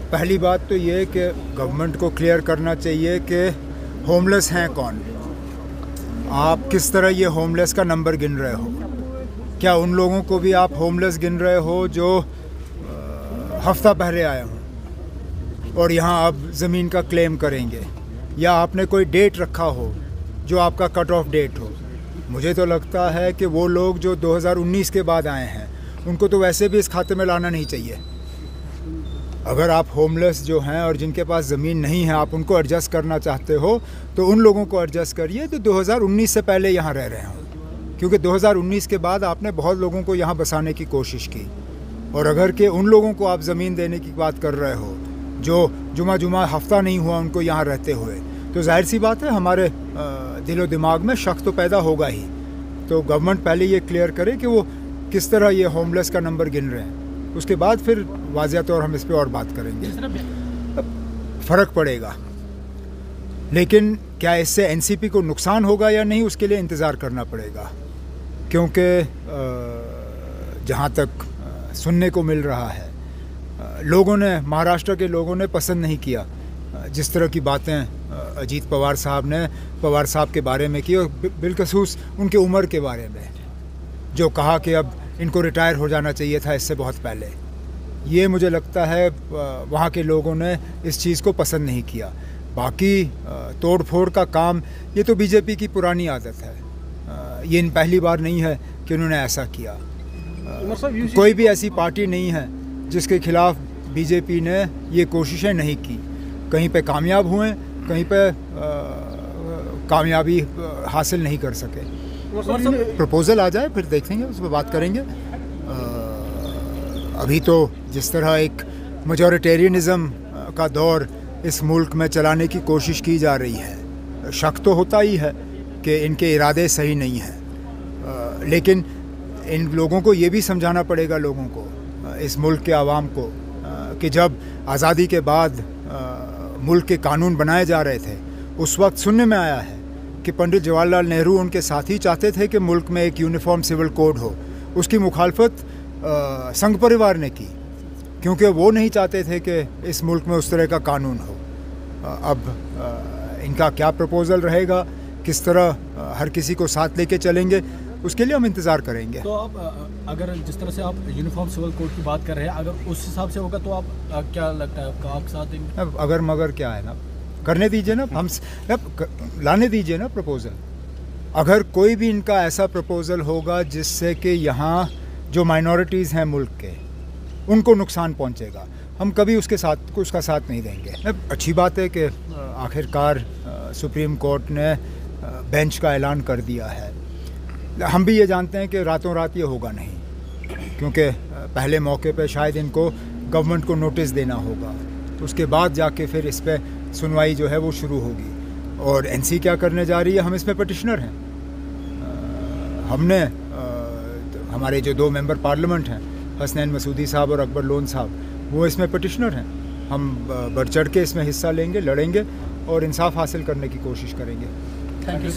पहली बात तो ये कि गवर्नमेंट को क्लियर करना चाहिए कि होमलेस हैं कौन। आप किस तरह ये होमलेस का नंबर गिन रहे हो? क्या उन लोगों को भी आप होमलेस गिन रहे हो जो हफ्ता पहले आए हों और यहाँ अब ज़मीन का क्लेम करेंगे, या आपने कोई डेट रखा हो जो आपका कट ऑफ डेट हो? मुझे तो लगता है कि वो लोग जो 2019 के बाद आए हैं उनको तो वैसे भी इस खाते में लाना नहीं चाहिए। अगर आप होमलेस जो हैं और जिनके पास ज़मीन नहीं है आप उनको एडजस्ट करना चाहते हो तो उन लोगों को एडजस्ट करिए तो 2019 से पहले यहाँ रह रहे हों, क्योंकि 2019 के बाद आपने बहुत लोगों को यहाँ बसाने की कोशिश की। और अगर के उन लोगों को आप ज़मीन देने की बात कर रहे हो जो जुमा हफ्ता नहीं हुआ उनको यहाँ रहते हुए, तो जाहिर सी बात है हमारे दिलो दिमाग में शक तो पैदा होगा ही। तो गवर्नमेंट पहले ये क्लियर करे कि वो किस तरह ये होमलेस का नंबर गिन रहे हैं, उसके बाद फिर वाज़िया तौर हम इस पर और बात करेंगे। फ़र्क पड़ेगा, लेकिन क्या इससे एनसीपी को नुकसान होगा या नहीं उसके लिए इंतज़ार करना पड़ेगा, क्योंकि जहाँ तक सुनने को मिल रहा है लोगों ने, महाराष्ट्र के लोगों ने पसंद नहीं किया जिस तरह की बातें अजीत पवार साहब ने पवार साहब के बारे में की, और बिलखसूस उनके उम्र के बारे में जो कहा कि अब इनको रिटायर हो जाना चाहिए था इससे बहुत पहले। ये मुझे लगता है वहाँ के लोगों ने इस चीज़ को पसंद नहीं किया। बाकी तोड़ फोड़ का काम ये तो बीजेपी की पुरानी आदत है, ये इन पहली बार नहीं है कि उन्होंने ऐसा किया। कोई भी ऐसी पार्टी नहीं है जिसके खिलाफ बीजेपी ने ये कोशिशें नहीं की। कहीं पे कामयाब हुए, कहीं पे कामयाबी हासिल नहीं कर सके। प्रपोज़ल आ जाए फिर देखेंगे, उस पर बात करेंगे। अभी तो जिस तरह एक मेजॉरिटेरियनिज़म का दौर इस मुल्क में चलाने की कोशिश की जा रही है, शक तो होता ही है कि इनके इरादे सही नहीं हैं, लेकिन इन लोगों को ये भी समझाना पड़ेगा, लोगों को, इस मुल्क के आवाम को, कि जब आज़ादी के बाद मुल्क के कानून बनाए जा रहे थे उस वक्त सुनने में आया है कि पंडित जवाहरलाल नेहरू उनके साथी चाहते थे कि मुल्क में एक यूनिफॉर्म सिविल कोड हो। उसकी मुखालफत संघ परिवार ने की, क्योंकि वो नहीं चाहते थे कि इस मुल्क में उस तरह का कानून हो। अब इनका क्या प्रपोज़ल रहेगा, किस तरह हर किसी को साथ लेके चलेंगे, उसके लिए हम इंतज़ार करेंगे। तो आप अगर जिस तरह से आप यूनिफॉर्म सिविल कोड की बात कर रहे हैं, अगर उस हिसाब से होगा तो आप क्या लगता है आपका, आप साथ देंगे? अब अगर मगर क्या है ना, करने दीजिए ना, हम लाने दीजिए ना प्रपोज़ल। अगर कोई भी इनका ऐसा प्रपोज़ल होगा जिससे कि यहाँ जो माइनॉरिटीज़ हैं मुल्क के उनको नुकसान पहुँचेगा, हम कभी उसका साथ नहीं देंगे। अच्छी बात है कि आखिरकार सुप्रीम कोर्ट ने बेंच का ऐलान कर दिया है। हम भी ये जानते हैं कि रातों रात ये होगा नहीं, क्योंकि पहले मौके पे शायद इनको गवर्नमेंट को नोटिस देना होगा, तो उसके बाद जाके फिर इस पे सुनवाई जो है वो शुरू होगी। और एनसी क्या करने जा रही है, हम इसमें पटिशनर हैं। हमने हमारे जो 2 मेंबर पार्लियामेंट हैं, हसनैन मसूदी साहब और अकबर लोन साहब, वो इसमें पटिशनर हैं। हम बढ़ चढ़ के इसमें हिस्सा लेंगे, लड़ेंगे और इंसाफ हासिल करने की कोशिश करेंगे। Thank you.